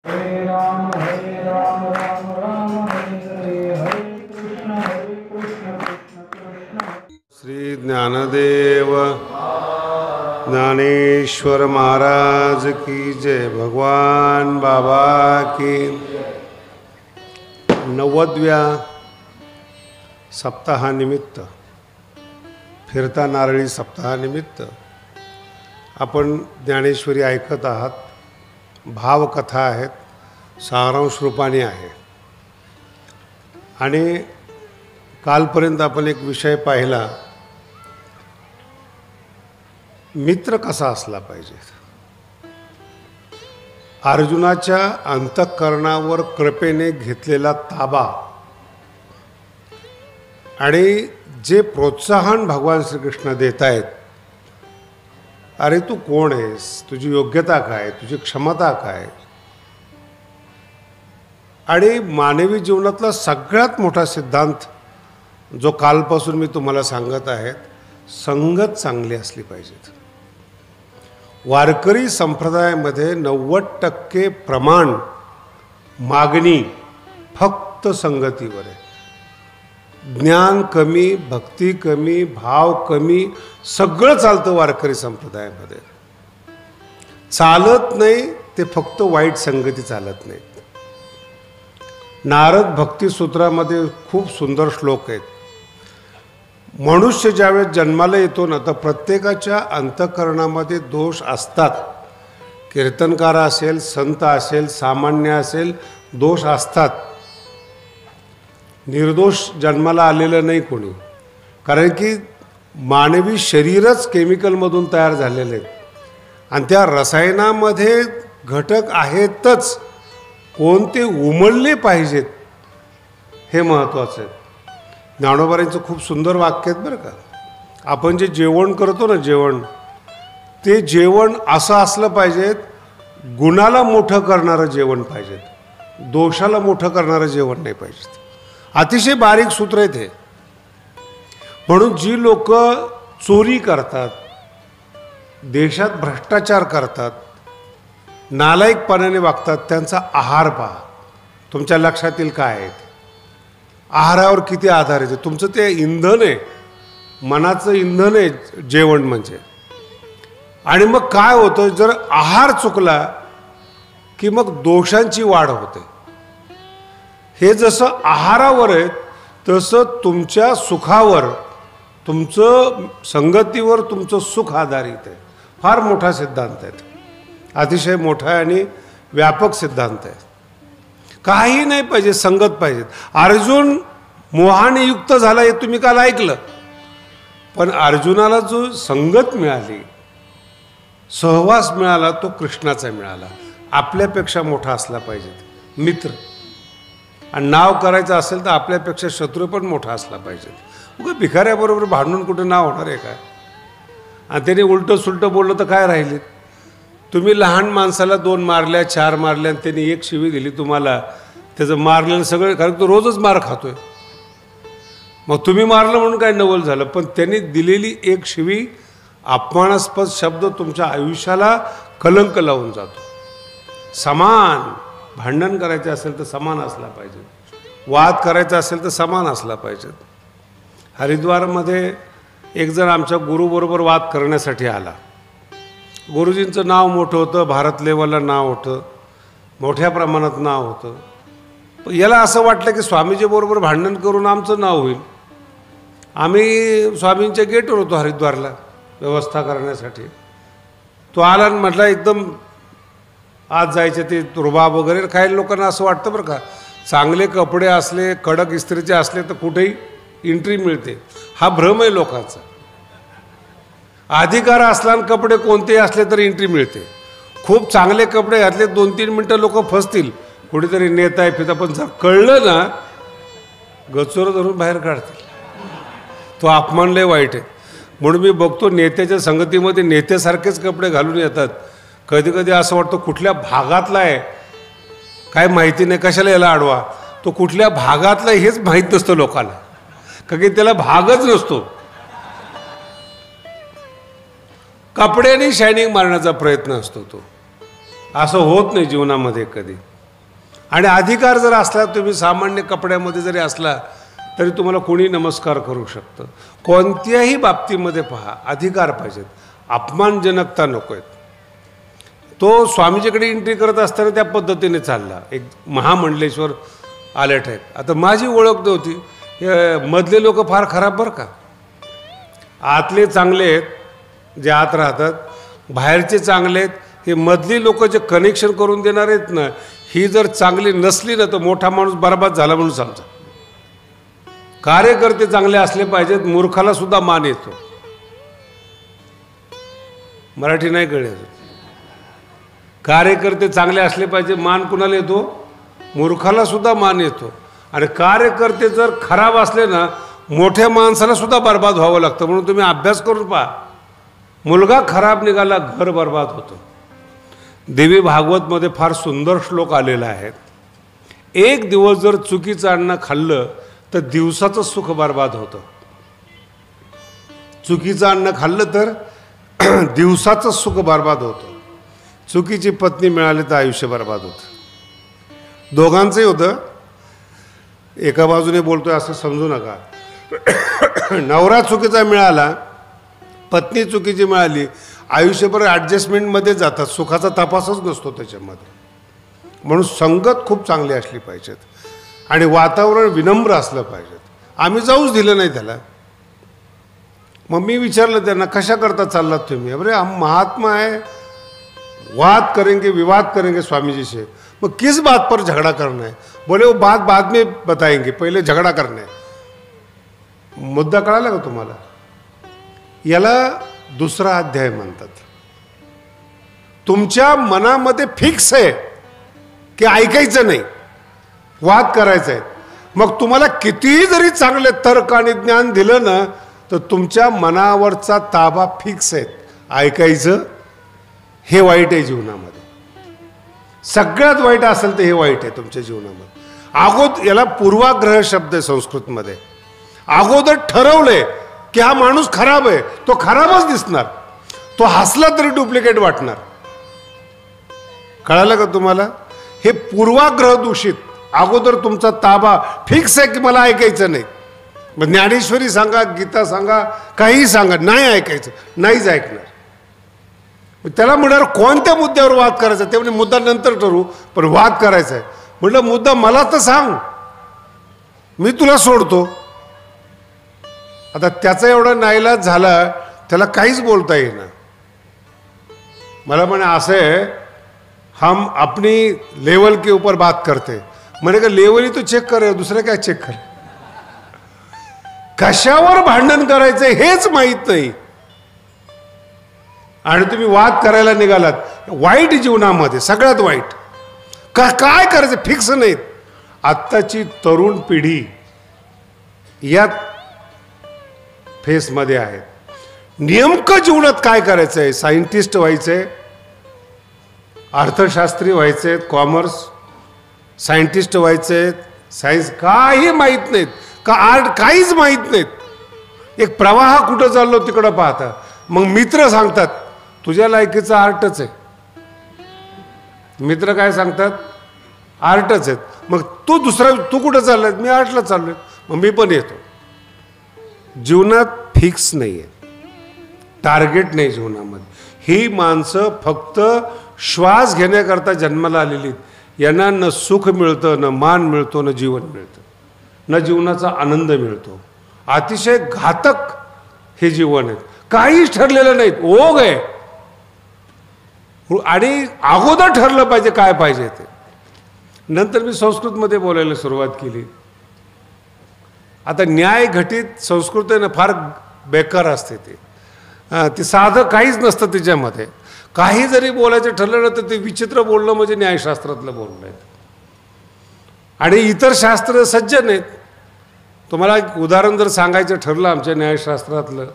हरे राम राम राम हरे हरे कृष्ण कृष्ण कृष्ण। श्री ज्ञानदेव ज्ञानेश्वर महाराज की जय। भगवान बाबा की 90व्या सप्ताहानिमित्त, फिरता नारळी सप्ताहानिमित्त आपण ज्ञानेश्वरी ऐकत आहात। भावकथा आहेत, सारांश रूपाने आहे। आणि कालपर्यंत आपण एक विषय पाहिला, मित्र कसा असला पाहिजे। अर्जुनाच्या अंतःकरणावर कृपेने घेतलेला ताबा आणि जे प्रोत्साहन भगवान श्रीकृष्ण देत आहेत, अरे तू कोण आहेस, तुझी योग्यता काय, तुझी क्षमता काय। आणि मानवी जीवनातला सगळ्यात मोठा सिद्धांत जो कालपासून मी तुम्हाला सांगत आहे, संगत चांगली असली पाहिजे। वारकरी संप्रदायामध्ये 90% प्रमाण मागणी फक्त संगतीवर आहे। ज्ञान कमी, भक्ती कमी, भाव कमी, सगळं चालतं वारकरी संप्रदायामध्ये। चालत नाही ते फक्त वाईट संगती चालत नाहीत। नारद भक्ती सूत्रामध्ये खूप सुंदर श्लोक आहेत। मनुष्य ज्यावेळेस जन्माला येतो ना, तर प्रत्येकाच्या अंतःकरणामध्ये दोष असतात। कीर्तनकार असेल, संत असेल, सामान्य असेल, दोष असतात। निर्दोष जन्माला आलेलं नाही कोणी, कारण की मानवी शरीरच केमिकलमधून तयार झालेले आहेत आणि त्या रसायनामध्ये घटक आहेतच, कोणते उमलले पाहिजेत हे महत्त्वाचं आहे। ज्ञानोबांचं खूप सुंदर वाक्य आहेत बरं का। आपण जे जेवण करतो ना, ते जेवण असं असलं पाहिजे, गुणाला मोठं करणारं जेवण पाहिजे, दोषाला मोठं करणारं जेवण नाही पाहिजे। अतिशय बारीक सूत्र आहे ते। म्हणून जी लोक चोरी करतात, देशात भ्रष्टाचार करतात, नालायकपणाने वागतात, त्यांचा आहार पहा, तुमच्या लक्षात येईल काय आहे। आहारावर किती आधार आहे, तुमचं ते इंधन आहे, मनाचं इंधन आहे जेवण म्हणजे। आणि मग काय होतं, जर आहार चुकला की मग दोषांची वाढ होते। हे जसं आहारावर आहे, तसं तुमच्या सुखावर, तुमचं संगतीवर तुमचं सुख आधारित आहे। फार मोठा सिद्धांत आहे, अतिशय मोठा आणि व्यापक सिद्धांत आहे। काही नाही पाहिजे, संगत पाहिजे। अर्जुन मोहाने युक्त झाला हे तुम्ही काल ऐकलं, पण अर्जुनाला जो संगत मिळाली, सहवास मिळाला, तो कृष्णाचा मिळाला। आपल्यापेक्षा मोठा असला पाहिजे मित्र। आणि नाव करायचं असेल तर आपल्यापेक्षा शत्रू पण मोठा असला पाहिजे। उगा भिकाऱ्याबरोबर भांडून कुठं नाव होणार आहे काय? आणि त्याने उलटं सुलटं बोललं तर काय राहिले? तुम्ही लहान माणसाला 2 मारल्या, 4 मारल्या आणि त्यांनी 1 शिवी दिली तुम्हाला, त्याचं मारलेलं सगळं, कारण तो रोजच मार खातोय। मग तुम्ही मारलं म्हणून काय नवल झालं, पण त्यांनी दिलेली 1 शिवी, अपमानास्पद शब्द तुमच्या आयुष्याला कलंक लावून जातो। समान भांडण करायचं असेल तर समान असला पाहिजे, वाद करायचा असेल तर समान असला पाहिजे। हरिद्वारमध्ये एक जण आमच्या गुरुबरोबर वाद करण्यासाठी आला। गुरुजींचं नाव मोठं होतं, भारत लेवलला नाव होतं, मोठ्या प्रमाणात नाव होतं। पण याला असं वाटलं की स्वामीजीबरोबर भांडण करून आमचं नाव होईल। आम्ही स्वामींच्या गेटवर होतो हरिद्वारला व्यवस्था करण्यासाठी। तो आला आणि म्हटला, एकदम आज जायचे ते रुबाब वगैरे। काही लोकांना असं वाटतं बरं का, चांगले कपडे असले, कडक इस्त्रीचे असले तर कुठेही एंट्री मिळते, हा भ्रम आहे लोकांचा। अधिकार असला आणि कपडे कोणतेही असले तर एंट्री मिळते। खूप चांगले कपडे घातले, 2-3 मिनटं लोक फसतील, कुठेतरी नेता आहे फिता, पण जर कळलं ना, गचोर धरून बाहेर काढतील। तो अपमान लय वाईट आहे। म्हणून मी बघतो नेत्याच्या संगतीमध्ये नेत्यासारखेच कपडे घालून येतात। कधी कधी असं वाटतं कुठल्या भागातला आहे काय माहिती नाही, कशाला याला अडवा। तो कुठल्या भागातला हेच माहीत नसतं लोकांना, कारण की त्याला भागच नसतो। कपड्याने शायनिंग मारण्याचा प्रयत्न असतो तो, असं होत नाही जीवनामध्ये कधी। आणि अधिकार जर असला, तुम्ही सामान्य कपड्यामध्ये जरी असला तरी तुम्हाला कोणी नमस्कार करू शकतं. कोणत्याही बाबतीमध्ये पहा, अधिकार पाहिजेत, अपमानजनकता नको आहेत. तो स्वामीजीकडे एंट्री करत असताना त्या पद्धतीने चालला. एक महामंडलेश्वर आलेट आहेत. आता माझी ओळख नव्हती. हे मधले लोक फार खराब बरं का. आतले चांगले आहेत जे आत राहतात, बाहेरचे चांगले आहेत. हे मधली लोक जे कनेक्शन करून देणार आहेत ना, ही जर चांगली नसली ना तर मोठा माणूस बरबाद झाला म्हणून समजा. कार्यकर्ते चांगले असले पाहिजेत, मूर्खाला सुद्धा मान येतो. मराठी नाही कळले. कार्यकर्ते चांगले असले पाहिजे, मान कुणाला येतो? मूर्खाला सुद्धा मान येतो. आणि कार्यकर्ते जर खराब असले ना, मोठ्या माणसाला सुद्धा बर्बाद व्हावं लागतं. म्हणून तुम्ही अभ्यास करून पहा. मुलगा खराब निघाला, घर बर्बाद होतं. देवी भागवतमध्ये फार सुंदर श्लोक आलेला आहे. एक दिवस जर चुकीचं अन्न खाल्लं तर दिवसाचं सुख बर्बाद होतं. चुकीचं अन्न खाल्लं तर दिवसाचं सुख बर्बाद होतं. चुकीची पत्नी मिळाली तर आयुष्य बर्बाद होतं. दोघांचंही होतं. एका बाजूने बोलतोय असं समजू नका. नवरा चुकीचा मिळाला, पत्नी चुकीची मिळाली, आयुष्यभर ॲडजस्टमेंटमध्ये जातात, सुखाचा तपासच नसतो त्याच्यामध्ये. म्हणून संगत खूप चांगली असली पाहिजेत आणि वातावरण विनम्र असलं पाहिजेत. आम्ही जाऊच दिलं नाही त्याला. मग मी विचारलं त्यांना, कशा करता चाललात तुम्ही? अरे हम महात्मा है, वाद करेंगे, विवाद करेंगे स्वामी जी से. मग किस बात पर झगड़ा करना है? बोले वो बात बाद में बताएंगे, पहिले झगड़ा करना है. मुद्दा कळाला का तुम्हाला? याला दुसरा अध्याय म्हणतात. तुमच्या मनामध्ये फिक्स आहे की ऐकायचं नाही, वाद करायचा आहे. मग तुम्हाला कितीही जरी चांगले तर्क आणि ज्ञान दिलं ना, तर तुमच्या मनावरचा ताबा फिक्स आहे. ऐकायचं हे वाईट आहे जीवनामध्ये. सगळ्यात वाईट असेल तर हे वाईट आहे तुमच्या जीवनामध्ये. याला पूर्वाग्रह शब्द आहे संस्कृतमध्ये. अगोदर ठरवलंय की हा माणूस खराब आहे, तो खराबच दिसणार. तो हसला तरी डुप्लिकेट वाटणार. कळालं का तुम्हाला? हे पूर्वाग्रह दूषित. अगोदर तुमचा ताबा फिक्स आहे की मला ऐकायचं नाही. मग ज्ञानेश्वरी सांगा, गीता सांगा, काही सांगा, नाही ऐकायचं, नाहीच ऐकणार. त्याला म्हणणार कोणत्या मुद्द्यावर वाद करायचा? ते म्हणजे मुद्दा नंतर ठरवू, पण वाद करायचा आहे. म्हटलं मुद्दा मला तर सांग, मी तुला सोडतो. आता त्याचा एवढा नाईलाज झाला, त्याला काहीच बोलता येईना. मला म्हणे असं आहे, हम अपनी लेवल के ऊपर बात करते. म्हणे का लेवल ही तो चेक करे, दुसरं काय चेक करे? कशावर भांडण करायचं हेच माहीत नाही आणि तुम्ही वाद करायला निघालात. वाईट जीवनामध्ये सगळ्यात वाईट. काय करायचं फिक्स नाहीत. आत्ताची तरुण पिढी या फेसमध्ये आहे. नेमकं जीवनात काय करायचं आहे? सायंटिस्ट व्हायचंय, अर्थशास्त्री व्हायचे, कॉमर्स सायंटिस्ट व्हायचे, सायन्स काही माहीत नाहीत का, आर्ट काहीच माहीत नाहीत. एक प्रवाह कुठं चाललो तिकडं पाहता. मग मित्र सांगतात तुझ्या लायकीचं आर्टच आहे. मित्र काय सांगतात? आर्टच आहेत. मग तू कुठं चाललाय? मी आर्टला चाललोय. मग मी पण येतो. जीवनात फिक्स नाही आहे, टार्गेट नाही जीवनामध्ये. ही माणसं फक्त श्वास घेण्याकरता जन्माला आलेली. यांना न सुख मिळतं, न मान मिळतो, न जीवन मिळतं, न जीवनाचा आनंद मिळतो. अतिशय घातक हे जीवन आहे. काहीच ठरलेलं नाही, ओघ आहे. आणि अगोदर ठरलं पाहिजे काय पाहिजे ते. नंतर मी संस्कृतमध्ये बोलायला सुरुवात केली. आता न्याय घटित संस्कृत आहे ना, फार बेकार असते ते साधं काहीच नसतं तिच्यामध्ये. काही जरी बोलायचं ठरलं ना तर ते विचित्र बोलणं म्हणजे न्यायशास्त्रातलं बोलणं आहे. आणि इतर शास्त्र सज्जन आहेत. तुम्हाला एक उदाहरण जर सांगायचं ठरलं आमच्या न्यायशास्त्रातलं,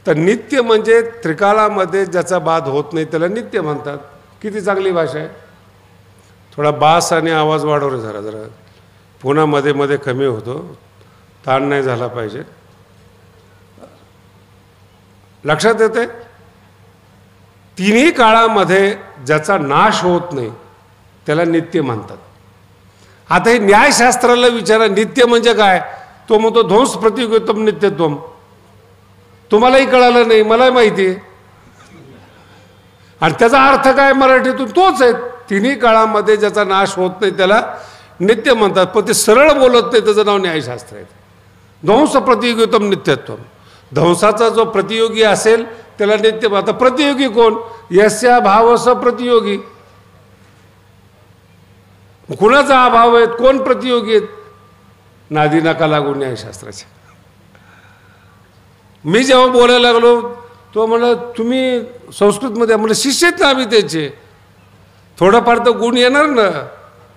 तर नित्य म्हणजे त्रिकालामध्ये ज्याचा बाद होत नाही त्याला नित्य म्हणतात. किती चांगली भाषा आहे. थोडा बास आणि आवाज वाढव रे जरा जरा, पुन्हा मध्ये मध्ये कमी होतो, ताण नाही झाला पाहिजे. लक्षात येते? तिन्ही काळामध्ये ज्याचा नाश होत नाही त्याला नित्य म्हणतात. आता हे न्यायशास्त्राला विचारा, नित्य म्हणजे काय? तो म्हणतो ध्वंस प्रतियोगितम नित्यत्वम. तुम्हालाही कळालं नाही, मलाही माहिती आहे. आणि त्याचा अर्थ काय मराठीतून? तोच आहे. तिन्ही काळामध्ये ज्याचा नाश होत नाही त्याला नित्य म्हणतात. पण ते सरळ बोलत नाही, त्याचं नाव न्यायशास्त्र आहे. ध्वंस प्रतियोगितम नित्यत्वम. ध्वंसाचा जो प्रतियोगी असेल त्याला नित्य. आता प्रतियोगी कोण? यस्या भावस प्रतियोगी. कुणाचा अभाव आहेत? कोण प्रतियोगी आहेत? नादी नका लागू न्यायशास्त्राचे. मी जेव्हा बोलायला लागलो तो म्हणला तुम्ही संस्कृतमध्ये, म्हणलं शिष्य आहेत ना आम्ही त्याचे, थोडंफार तर गुण येणार ना.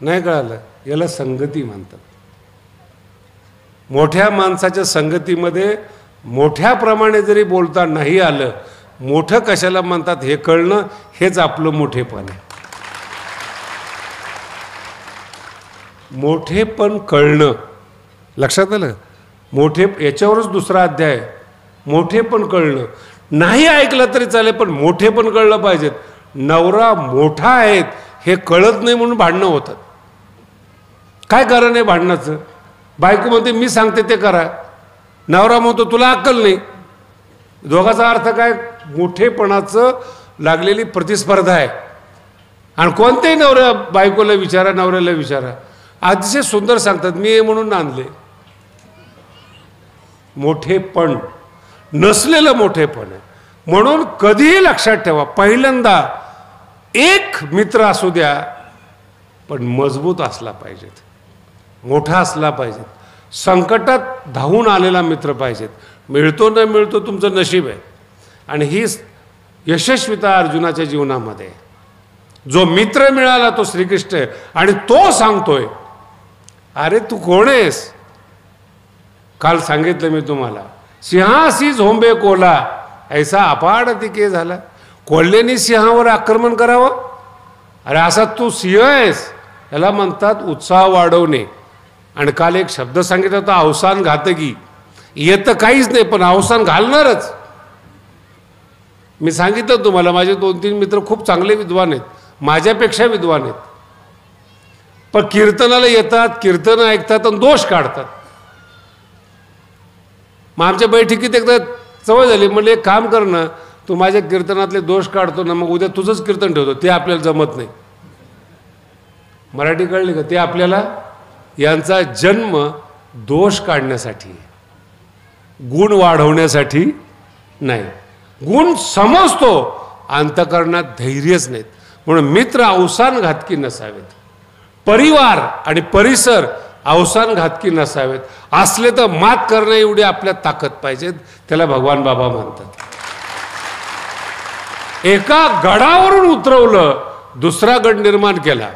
नाही कळालं, याला संगती म्हणतात. मोठ्या माणसाच्या संगतीमध्ये मोठ्याप्रमाणे जरी बोलता नाही आलं, मोठं कशाला म्हणतात हे कळणं, हेच आपलं मोठेपण आहे. मोठेपण कळणं. लक्षात आलं? मोठे, याच्यावरच दुसरा अध्याय आहे. मोठेपण कळणं. नाही ऐकलं तरी चालेल, पण मोठेपण कळलं पाहिजेत. नवरा मोठा आहेत हे कळत नाही म्हणून भांडणं होतात. काय कारण आहे भांडणाचं? बायको म्हणते मी सांगते ते करा, नवरा म्हणतो तुला अक्कल नाही. दोघाचा अर्थ काय? मोठेपणाचं लागलेली प्रतिस्पर्धा आहे. आणि कोणत्याही नवऱ्या बायकोला विचारा, नवऱ्याला विचारा, अतिशय सुंदर सांगतात, मी हे म्हणून आणले. मोठेपण नसलेलं मोठेपण आहे. म्हणून कधीही लक्षात ठेवा, पहिल्यांदा एक मित्र असू द्या, पण मजबूत असला पाहिजेत, मोठा असला पाहिजेत, संकटात धावून आलेला मित्र पाहिजेत. मिळतो न मिळतो तुमचं नशीब आहे. आणि ही यशस्विता अर्जुनाच्या जीवनामध्ये. जो मित्र मिळाला तो श्रीकृष्ण आहे. आणि तो सांगतोय, अरे तू कोण आहेस? काल सांगितलं मी तुम्हाला, सिंहासी झोंबे कोला ऐसा अपाड तिके झाला. कोल्हेनी सिंहावर आक्रमण करावं? अरे असा तू सिंह आहेस, याला म्हणतात उत्साह वाढवणे. आणि काल एक शब्द सांगितला होता, अवसान घातकी. येतं काहीच नाही पण अवसान घालणारच. मी सांगितलं तुम्हाला, माझे 2-3 मित्र खूप चांगले विद्वान आहेत, माझ्यापेक्षा विद्वान आहेत. पण कीर्तनाला येतात, कीर्तन ऐकतात आणि दोष काढतात. मग आमच्या बैठकीत एकदा सवय झाली, म्हणजे एक काम कर ना, तू माझ्या कीर्तनातले दोष काढतो ना, मग उद्या तुझंच कीर्तन ठेवतो. ते आपल्याला जमत नाही. मराठी कळली का? ते आपल्याला, यांचा जन्म दोष काढण्यासाठी, गुण वाढवण्यासाठी नाही. गुण समजतो, अंतकरणात धैर्यच नाहीत. म्हणून मित्र अवसान घातकी नसावेत, परिवार आणि परिसर अवसान घातकी नसावेत. असले तर मात करणं एवढी आपल्यात ताकद पाहिजेत. त्याला भगवान बाबा म्हणतात. एका गडावरून उतरवलं, दुसरा गड निर्माण केला.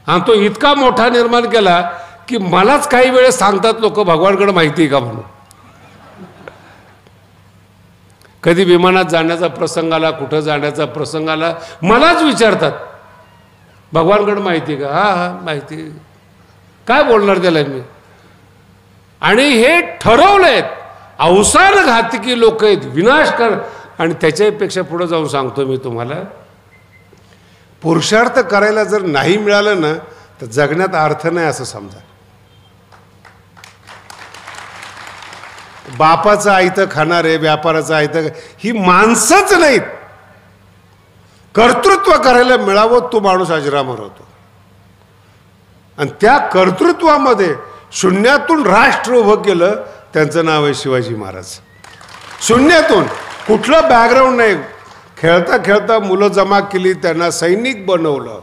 आणि तो इतका मोठा निर्माण केला की मलाच काही वेळेस सांगतात लोक, भगवानकडे माहिती आहे का म्हणून. कधी विमानात जाण्याचा प्रसंग आला, कुठं जाण्याचा प्रसंग आला, मलाच विचारतात, भगवानकडे माहिती आहे का? हा हा माहिती. काय बोलणार त्याला मी? आणि हे ठरवलंय, अवसान घातकी लोक आहेत, विनाशकर. आणि त्याच्यापेक्षा पुढे जाऊन सांगतो मी तुम्हाला, पुरुषार्थ करायला जर नाही मिळालं ना, तर जगण्यात अर्थ नाही असं समजा. बापाचं आयतं खाणारे, व्यापाराचं आयतं, ही माणसंच नाहीत. कर्तृत्व करायला मिळावं, तो माणूस अजरामर होतो. आणि त्या कर्तृत्वामध्ये शून्यातून राष्ट्र उभं केलं, त्यांचं नाव आहे शिवाजी महाराज. शून्यातून, कुठलं बॅकग्राऊंड नाही. खेळता खेळता मुलं जमा केली, त्यांना सैनिक बनवलं,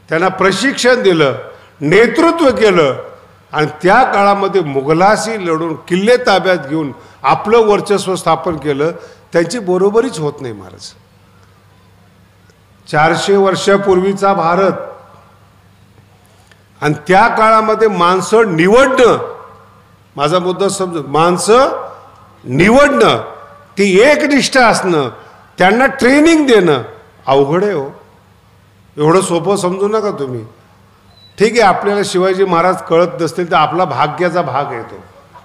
त्यांना प्रशिक्षण दिलं, नेतृत्व केलं. आणि त्या काळामध्ये मुघलाशी लढून किल्ले ताब्यात घेऊन आपलं वर्चस्व स्थापन केलं. त्यांची बरोबरीच होत नाही महाराज. 400 वर्षापूर्वीचा भारत, आणि त्या काळामध्ये माणसं निवडणं, माझा मुद्दा समज, माणसं निवडणं, ती एकनिष्ठ असणं, त्यांना ट्रेनिंग देणं अवघड आहे हो. एवढं सोपं समजू नका तुम्ही. ठीक आहे, आपल्याला शिवाजी महाराज कळत नसतील तर आपला भाग्याचा भाग आहे, तो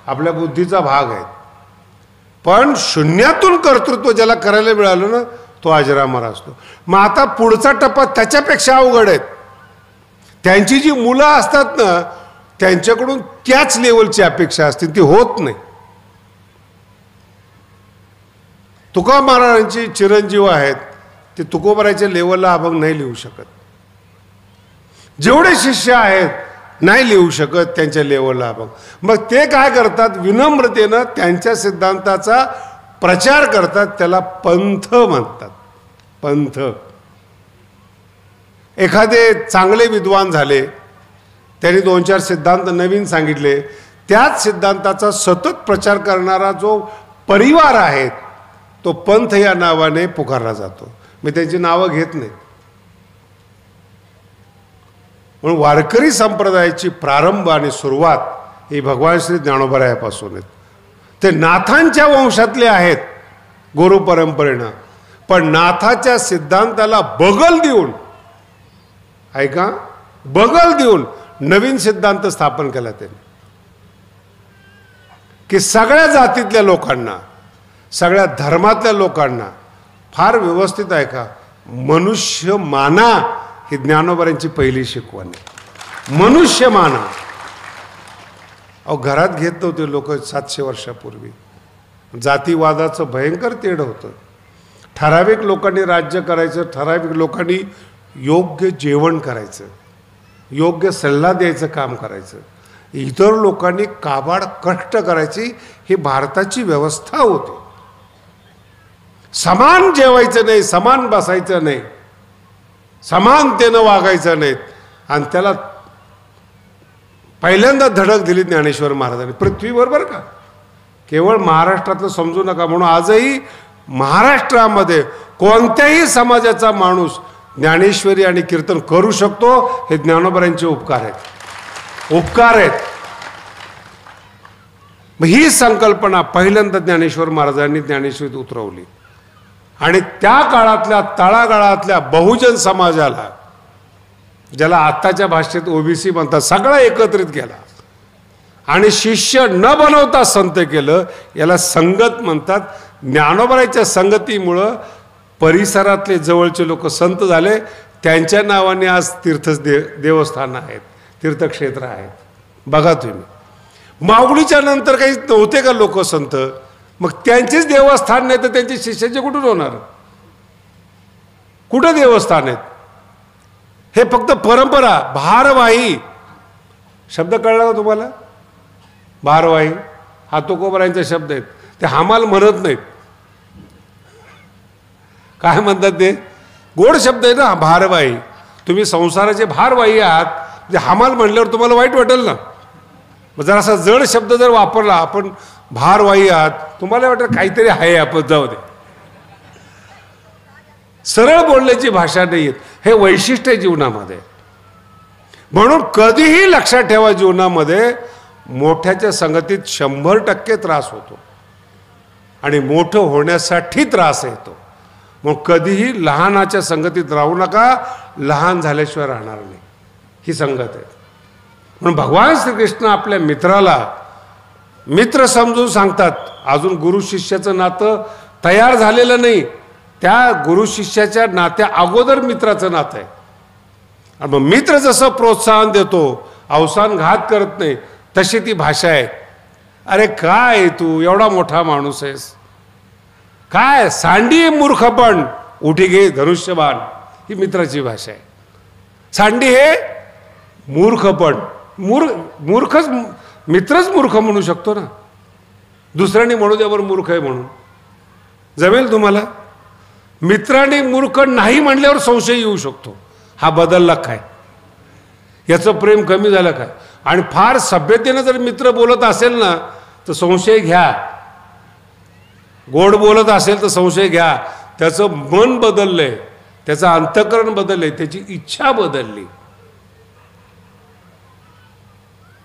आपल्या बुद्धीचा भाग आहे. पण शून्यातून कर्तृत्व ज्याला करायला मिळालं ना, तो अजरामर असतो. मग आता पुढचा टप्पा त्याच्यापेक्षा अवघड आहे. त्यांची जी मुलं असतात ना त्यांच्याकडून त्याच लेवलची अपेक्षा असते, ती होत नाही. तुका महाराजांची चिरंजीव आहेत ते तुकोबाराच्या लेवलला अभंग नाही लिहू शकत. जेवढे शिष्य आहेत नाही लिहू शकत त्यांच्या लेवलला अभंग. मग ते काय करतात, विनम्रतेनं त्यांच्या सिद्धांताचा प्रचार करतात, त्याला पंथ म्हणतात. पंथ. एखादे चांगले विद्वान झाले, त्यांनी 2-4 सिद्धांत नवीन सांगितले, त्याच सिद्धांताचा सतत प्रचार करणारा जो परिवार आहे तो पंथ या नावाने पुकारला जातो. मी त्यांची नावं घेत नाही. म्हणून वारकरी संप्रदायाची प्रारंभ आणि सुरुवात ही भगवान श्री ज्ञानोबरायापासून आहेत. ते नाथांच्या वंशातले आहेत गुरु परंपरेनं, पण नाथाच्या सिद्धांताला बगल देऊन, ऐका, बगल देऊन नवीन सिद्धांत स्थापन केला त्यांनी, की सगळ्या जातीतल्या लोकांना, सगळ्या धर्मातल्या लोकांना फार व्यवस्थित ऐका, मनुष्य माना ही ज्ञानोबरांची पहिली शिकवण आहे. मनुष्य माना. अहो घरात घेत नव्हते लोक 700 वर्षापूर्वी. जातीवादाचं भयंकर तेढ होतं. ठराविक लोकांनी राज्य करायचं, ठराविक लोकांनी योग्य जेवण करायचं, योग्य सल्ला द्यायचं काम करायचं, इतर लोकांनी काबाड कष्ट करायची, ही भारताची व्यवस्था होती. समान जेवायचं नाही, समान बसायचं नाही, समानतेनं वागायचं नाहीत. आणि त्याला पहिल्यांदा धडक दिली ज्ञानेश्वर महाराजांनी पृथ्वीवर, बरं का, केवळ महाराष्ट्रातलं समजू नका. म्हणून आजही महाराष्ट्रामध्ये कोणत्याही समाजाचा माणूस ज्ञानेश्वरी आणि कीर्तन करू शकतो. हे ज्ञानोबरांचे उपकार आहेत, उपकार आहेत. मग ही संकल्पना पहिल्यांदा ज्ञानेश्वर महाराजांनी ज्ञानेश्वरीत उतरवली आणि त्या काळातल्या तळागाळातल्या बहुजन समाजाला, ज्याला आत्ताच्या भाषेत ओबीसी म्हणतात, सगळा एकत्रित केला आणि शिष्य न बनवता संत केलं. याला संगत म्हणतात. ज्ञानोबराच्या संगतीमुळं परिसरातले जवळचे लोक संत झाले. त्यांच्या नावाने आज देवस्थानं आहेत, तीर्थक्षेत्र आहेत. बघा तुम्ही, माऊलीच्या नंतर काही नव्हते का लोक संत? मग त्यांचेच देवस्थान नाही तर त्यांचे शिष्याचे कुठून होणार? कुठं देवस्थान आहेत? हे फक्त परंपरा. भारवाही शब्द कळला का तुम्हाला? भारवाही हा तुकोबारायांचा शब्द आहेत. ते हमाल म्हणत नाहीत. काय म्हणतात ते? गोड शब्द आहे ना भारवाही. तुम्ही संसाराचे भारवाही आहात, म्हणजे हमाल म्हणल्यावर तुम्हाला वाईट वाटेल ना. मग जर असा जड शब्द जर वापरला, आपण भारवाही आहात, तुम्हाला वाटेल काहीतरी आहे, आपण जाऊ दे. सरळ बोलण्याची भाषा नाही आहेत. हे वैशिष्ट्य आहे जीवनामध्ये. म्हणून कधीही लक्षात ठेवा, जीवनामध्ये मोठ्याच्या संगतीत 100% त्रास होतो आणि मोठं होण्यासाठी त्रास येतो. मग कधीही लहानाच्या संगतीत राहू नका. लहान झाल्याशिवाय राहणार नाही. ही संगत आहे. म्हणून भगवान श्रीकृष्ण आपल्या मित्राला मित्र समजून सांगतात. अजून गुरु शिष्याचं नातं तयार झालेलं नाही. त्या गुरु शिष्याच्या नात्या अगोदर मित्राचं नातं आहे. आणि मग मित्र जसं प्रोत्साहन देतो, अवसान घात करत नाही, तशी ती भाषा आहे. अरे काय तू एवढा मोठा माणूस आहेस, काय सांडी मूर्खपण, उठी घे धनुष्यबाण, ही मित्राची भाषा आहे. सांडी हे मूर्खपण. मूर्खच मित्रच मूर्ख म्हणू शकतो ना. दुसऱ्याने म्हणू द्यावर मूर्ख आहे म्हणून जमेल तुम्हाला? मित्राने मूर्ख नाही म्हणल्यावर संशय येऊ शकतो. हा बदलला काय? याचं प्रेम कमी झालं काय? आणि फार सभ्यतेनं जर मित्र बोलत असेल ना तर संशय घ्या. गोड बोलत असेल तर संशय घ्या. त्याचं मन बदललंय, त्याचं अंतःकरण बदललंय, त्याची इच्छा बदलली.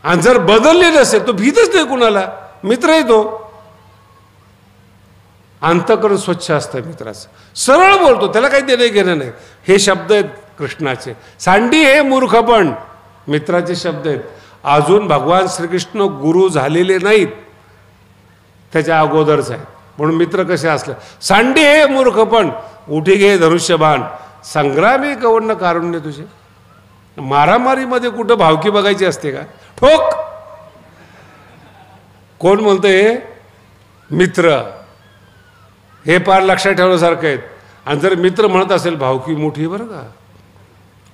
आणि जर बदलली नसेल तो भीतच नाही कुणाला. मित्र आहे तो. अंतःकरण स्वच्छ असतं मित्राचं. सरळ बोलतो, त्याला काही देणं घेणं नाही. हे शब्द आहेत कृष्णाचे. सांडी हे मूर्खपण मित्राचे शब्द आहेत. अजून भगवान श्रीकृष्ण गुरु झालेले नाहीत, त्याच्या अगोदरच आहेत. म्हणून मित्र कसे असले? सांडी हे मूर्खपण, उठी घे धनुष्यबाण, संग्रामी कवर्ण कारुण्य तुझे. मारामारीमध्ये कुठं भावकी बघायची असते का? ठोक. कोण म्हणतंय? मित्र. हे पार लक्षात ठेवण्यासारखं आहेत. आणि जर मित्र म्हणत असेल भावकी मोठी बरं का,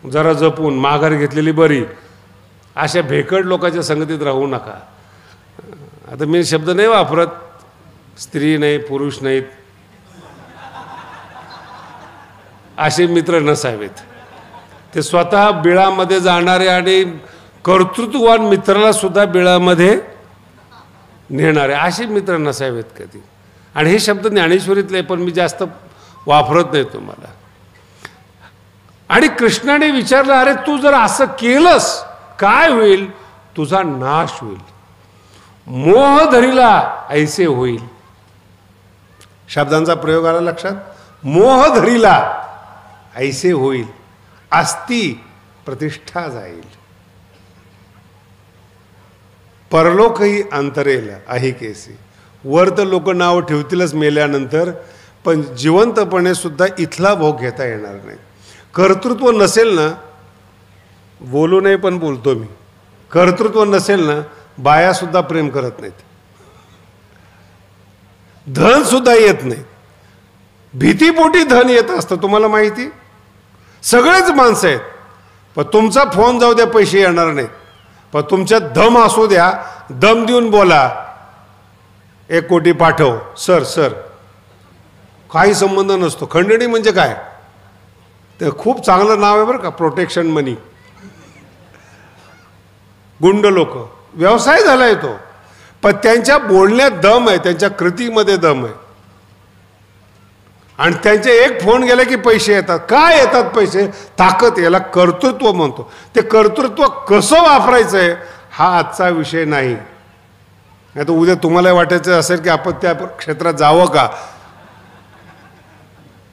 जरा जपून माघार घेतलेली बरी, अशा भेकड लोकांच्या संगतीत राहू नका. आता मी शब्द नाही वापरत, स्त्री नाही पुरुष नाहीत, असे मित्र नसावेत. ते स्वतः बिळामध्ये जाणारे आणि कर्तृत्ववान मित्राला सुद्धा बिळामध्ये नेणारे असे मित्र नसावेत कधी. आणि हे शब्द ज्ञानेश्वरीतले, पण मी जास्त वापरत नाही तुम्हाला. आणि कृष्णाने विचारलं, अरे तू जर असं केलंस काय होईल? तुझा नाश होईल. मोह धरीला ऐसे होईल. शब्दांचा प्रयोग आला लक्षात? मोह धरीला ऐसे होईल, अस्ति प्रतिष्ठा जाईल. परलोकही अंतरेल अहिकेसी. वर तर लोक नाव ठेवतीलच मेल्यानंतर, पण जिवंतपणे सुद्धा इथला भोग घेता येणार नाही. कर्तृत्व नसेल ना, बोलू नाही पण बोलतो मी, कर्तृत्व नसेल ना, बाया सुद्धा प्रेम करत नाहीत, धन सुद्धा येत नाही. भीतीपोटी धन येत असतं, तुम्हाला माहिती. सगळेच माणसं आहेत, पण तुमचा फोन जाऊ द्या पैसे येणार नाहीत, पण तुमच्यात दम असू द्या, दम देऊन बोला, 1 कोटी पाठव सर सर, काही संबंध नसतो. खंडणी म्हणजे काय? ते खूप चांगलं नाव आहे बरं का, प्रोटेक्शन मनी. गुंड लोक, व्यवसाय झालाय तो, पण त्यांच्या बोलण्यात दम आहे, त्यांच्या कृतीमध्ये दम आहे. आणि त्यांचे एक फोन गेला की पैसे येतात. काय येतात पैसे? ताकद. याला कर्तृत्व म्हणतो. ते कर्तृत्व कसं वापरायचं आहे हा आजचा विषय नाही. नाही तर उद्या तुम्हाला वाटायचं असेल की आपण त्या क्षेत्रात जावं का?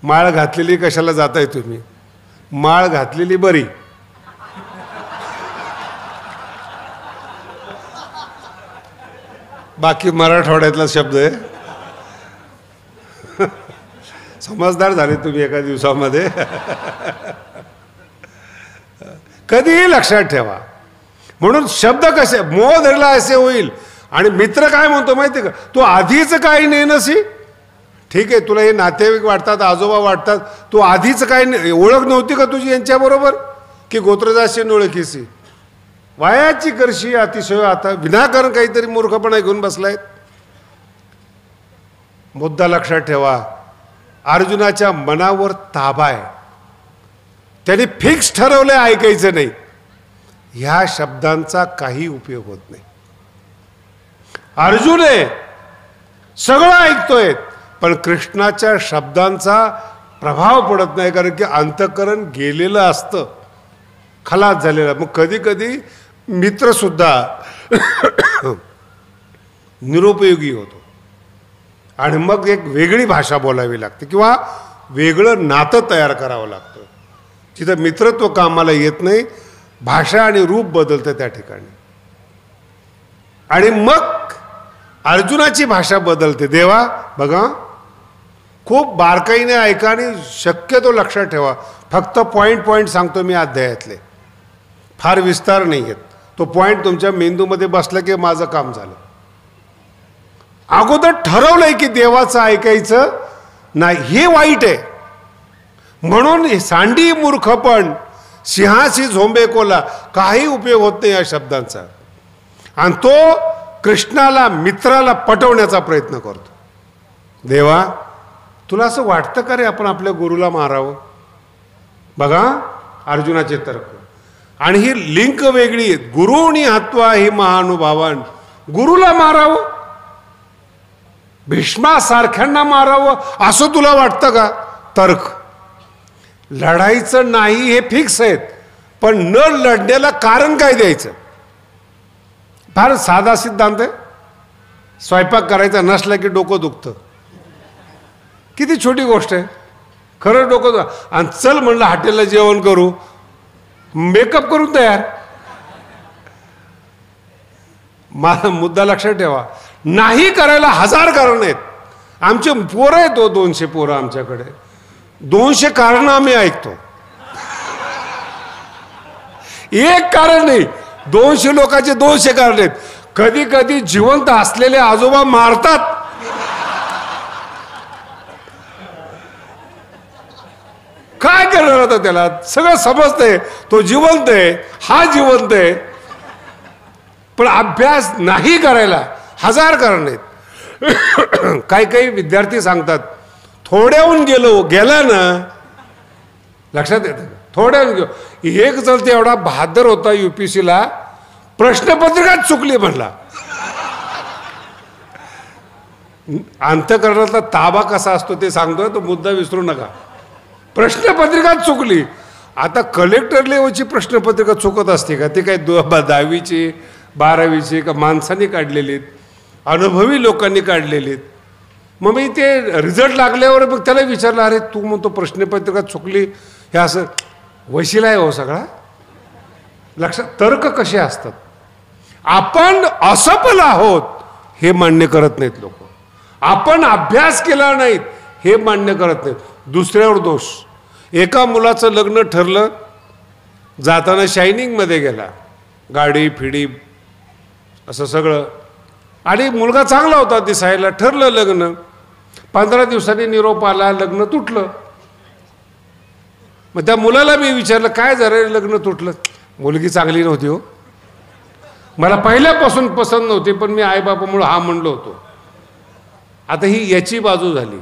माळ घातलेली कशाला जाताय तुम्ही? माळ घातलेली बरी. बाकी मराठवाड्यातला शब्द आहे. समजदार झाले तुम्ही एका दिवसामध्ये. कधीही लक्षात ठेवा. म्हणून शब्द कसे, मोह धरला असे होईल. आणि मित्र काय म्हणतो माहिती का? तू आधीच काही नाही नसी. ठीक आहे, तुला हे नातेवाईक वाटतात, आजोबा वाटतात, तू आधीच काय ओळख नव्हती का तुझी यांच्याबरोबर? की गोत्रजाशी ओळखीसी वायाची करशी अतिशय. आता विनाकारण काहीतरी मूर्खपणा घेऊन बसलाय. मुद्दा लक्षात ठेवा, अर्जुनाच्या मनावर ताबा आहे. त्याने फिक्स ठरवलं ऐकायचं नाही. ह्या शब्दांचा काही उपयोग होत नाही. अर्जुन आहे, सगळं ऐकतोय, पण कृष्णाच्या शब्दांचा प्रभाव पडत नाही, कारण की अंतःकरण गेलेलं असतं, खलास झालेलं. मग कधी कधी मित्र सुद्धा निरुपयोगी होतो. आणि मग एक वेगळी भाषा बोलावी लागते किंवा वेगळं नातं तयार करावं लागतं. जिथं मित्रत्व कामाला येत नाही, भाषा आणि रूप बदलतं त्या ठिकाणी. आणि मग अर्जुनाची भाषा बदलते. देवा बघा, खूप बारकाईने ऐका आणि शक्यतो लक्षात ठेवा. फक्त पॉईंट सांगतो मी अध्यायातले, फार विस्तार नाही आहेत. तो पॉईंट तुमच्या मेंदूमध्ये बसला की माझं काम झालं. अगोदर ठरवलंय की देवाचं ऐकायचं नाही, हे वाईट आहे. म्हणून सांडी मूर्खपण सिंहासी झोंबे कोला, काही उपयोग होत नाही या शब्दांचा. आणि तो कृष्णाला, मित्राला पटवण्याचा प्रयत्न करतो. देवा, तुला असं वाटतं का रे आपण आपल्या गुरुला मारावं? बघा अर्जुनाचे तर्क. आणि ही लिंक वेगळी आहे. गुरुनी हत्वा ही महानुभावान, गुरुला मारावं, भीष्मासारख्यांना मारावं असं तुला वाटतं का? तर्क. लढायचं नाही हे फिक्स आहेत, पण न लढण्याला कारण काय द्यायचं? फार साधा सिद्धांत आहे. स्वयंपाक करायचा नसला की डोकं दुखतं. किती छोटी गोष्ट आहे, खरं डोकं. आणि चल म्हणलं हॉटेलला जेवण करू, मेकअप करून तयार. मला मुद्दा लक्षात ठेवा, नाही करायला 1000 कारण आहेत. आमचे पोरं आहेत, 200 पोरं आमच्याकडे, 200 कारणं आम्ही ऐकतो. एक कारण नाही, 200 लोकांचे 200 कारण आहेत. कधी कधी जिवंत असलेले आजोबा मारतात. काय करणार होता त्याला? सगळं समजतंय, तो जिवंत आहे, हा जिवंत आहे, पण अभ्यास नाही करायला 1000 कारण आहेत. काही काही विद्यार्थी सांगतात थोड्याहून गेला ना, लक्षात येतं, थोड्याहून गेलो. एक जर ते एवढा बहादर होता UPSCला, प्रश्नपत्रिकाच चुकली म्हणला. अंतःकरणातला ताबा कसा असतो ते सांगतोय, तो मुद्दा विसरू नका. प्रश्नपत्रिकाच चुकली. आता कलेक्टर लेवलची प्रश्नपत्रिका चुकत असते का? ते काय 10वीची 12वीची का माणसांनी काढलेलीत, अनुभवी लोकांनी काढलेलीत. मग मी ते रिझल्ट लागल्यावर मग त्याला विचारलं, अरे तू म्हणतो प्रश्नपत्रिका चुकली, हे असं वशिला आहे हो सगळा. लक्षात, तर्क कसे असतात. आपण असफल आहोत हे मान्य करत नाहीत लोक. आपण अभ्यास केला नाहीत हे मान्य करत नाहीत. दुसऱ्यावर दोष. एका मुलाचं लग्न ठरलं, जाताना शायनिंगमध्ये गेला, गाडी फिडी असं सगळं, आणि मुलगा चांगला होता दिसायला, ठरलं लग्न. 15 दिवसांनी निरोप आला, लग्न तुटलं. मग त्या मुलाला मी विचारलं, काय झालं लग्न तुटलं? मुलगी चांगली नव्हती हो, मला पहिल्यापासून पसंत नव्हती, पण मी आईबापामुळे हा म्हणलो होतो. आता ही याची बाजू झाली.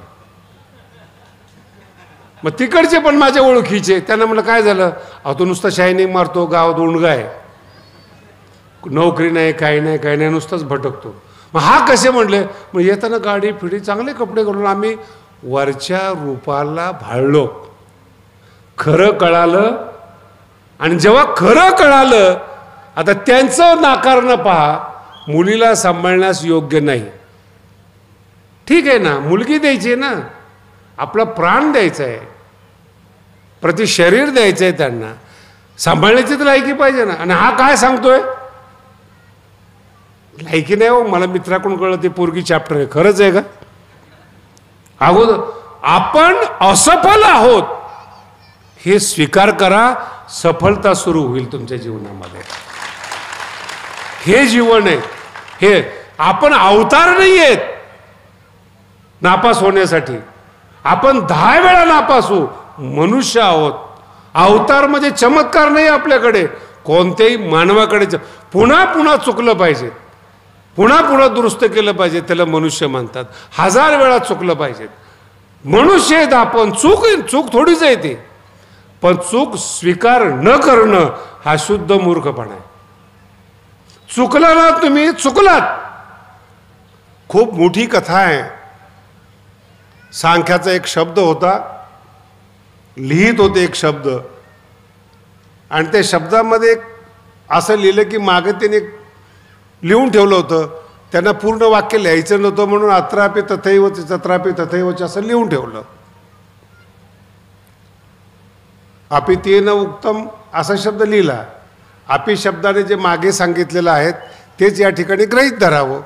मग तिकडचे पण माझ्या ओळखीचे, त्यांना म्हणलं काय झालं? अहो तो नुसतं शायनिंग मारतो, गाव दोंडगा आहे, नोकरी नाही, काही नाही, नुसतंच भटकतो. मग हा कसे म्हणले? मग येताना गाडी फिडी चांगले कपडे घालून आम्ही वरच्या रूपाला भाळलो. खरं कळालं, आणि जेव्हा खरं कळालं, आता त्यांचं नाकारणं पहा, मुलीला सांभाळण्यास योग्य नाही. ठीक आहे ना, मुलगी द्यायची ना, आपला प्राण द्यायचा आहे, प्रति शरीर द्यायचं आहे, त्यांना सांभाळण्याची तर लायकी पाहिजे ना. आणि हा काय सांगतोय? लायकी नाही हो, मला मित्राकडून कळलं ते पोरगी चॅप्टर आहे. खरंच आहे का? अगोदर आपण असफल आहोत हे स्वीकार करा, सफलता सुरू होईल तुमच्या जीवनामध्ये. हे जीवन आहे. हे आपण अवतार नाही आहेत नापास होण्यासाठी. आपण 10 वेळा नापास होऊ, मनुष्य आहोत. अवतार म्हणजे चमत्कार नाही आपल्याकडे, कोणत्याही मानवाकडे. पुन्हा पुन्हा चुकलं पाहिजे, पुन्हा पुन्हा दुरुस्त केलं पाहिजे, त्याला मनुष्य म्हणतात. 1000 वेळा चुकलं पाहिजे. मनुष्य आहेत आपण. चूक थोडीच आहे ती, पण चूक स्वीकार न करणं हा शुद्ध मूर्खपणा आहे. चुकला ना तुम्ही, चुकलात. खूप मोठी कथा आहे. सांख्याचा एक शब्द होता, लिहित होते एक शब्द, आणि त्या शब्दामध्ये असं लिहिलं की मागे त्याने लिहून ठेवलं होतं. त्यांना पूर्ण वाक्य लिहायचं नव्हतं म्हणून अत्रापि तथैवच तत्रापि तथैवच असं लिहून ठेवलं. अपि तेन उक्तम असा शब्द लिहिला. अपि शब्दाने जे मागे सांगितलेलं आहे तेच या ठिकाणी गृहीत धरावं.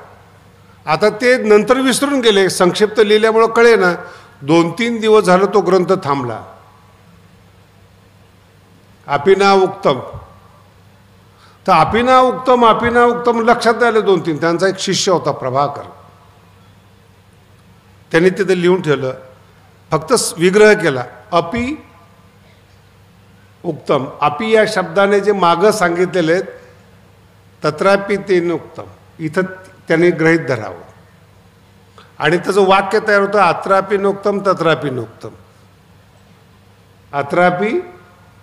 आता ते नंतर विसरून गेले, संक्षिप्त लिहिल्यामुळं कळे ना. 2-3 दिवस झालं तो ग्रंथ थांबला. अपिना उक्तम, तर अपिना उक्तम लक्षात आलं 2-3. त्यांचा एक शिष्य होता प्रभाकर, त्यांनी तिथे लिहून ठेवलं, फक्त विग्रह केला. अपि उक्तम, अपि या शब्दाने जे मागं सांगितलेले आहेत, तत्रापि तेन उक्तम, इथं त्यांनी गृहीत धरावं. आणि त्याचं वाक्य तयार होतं, अत्रापि नोक्तम तत्रापि नोक्तम. अत्रापि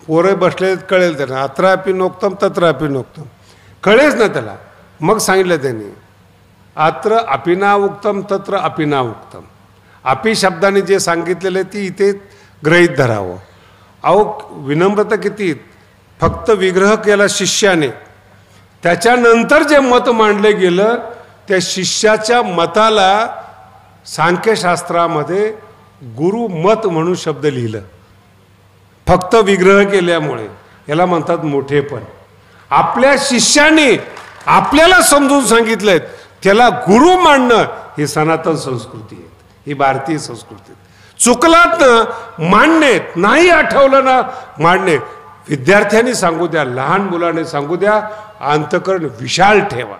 पोरं बसले कळेल त्यांना, अत्रापि नोक्तम तत्रापि नोक्तम कळेच ना त्याला. मग सांगितलं त्यांनी, अत्र अपिना उक्तम तत्र अपिना उक्तम. अपि शब्दाने जे सांगितलेलं आहे ती इथे गृहीत धरावं. अहो विनम्रता किती, फक्त विग्रह केला शिष्याने, त्याच्यानंतर जे मत मांडलं गेलं त्या शिष्याच्या मताला सांख्यशास्त्रामध्ये गुरुमत म्हणून शब्द लिहिलं. फक्त विग्रह केल्यामुळे याला म्हणतात मोठेपण. आपल्या शिष्याने आपल्याला समजून सांगितलंय त्याला गुरु मानणं ही सनातन संस्कृती आहे, ही भारतीय संस्कृती. चुकलात ना मांडणे, नाही आठवलं ना मांडणे. विद्यार्थ्यांनी सांगू द्या, लहान मुलाने सांगू द्या, अंतःकरण विशाल ठेवा.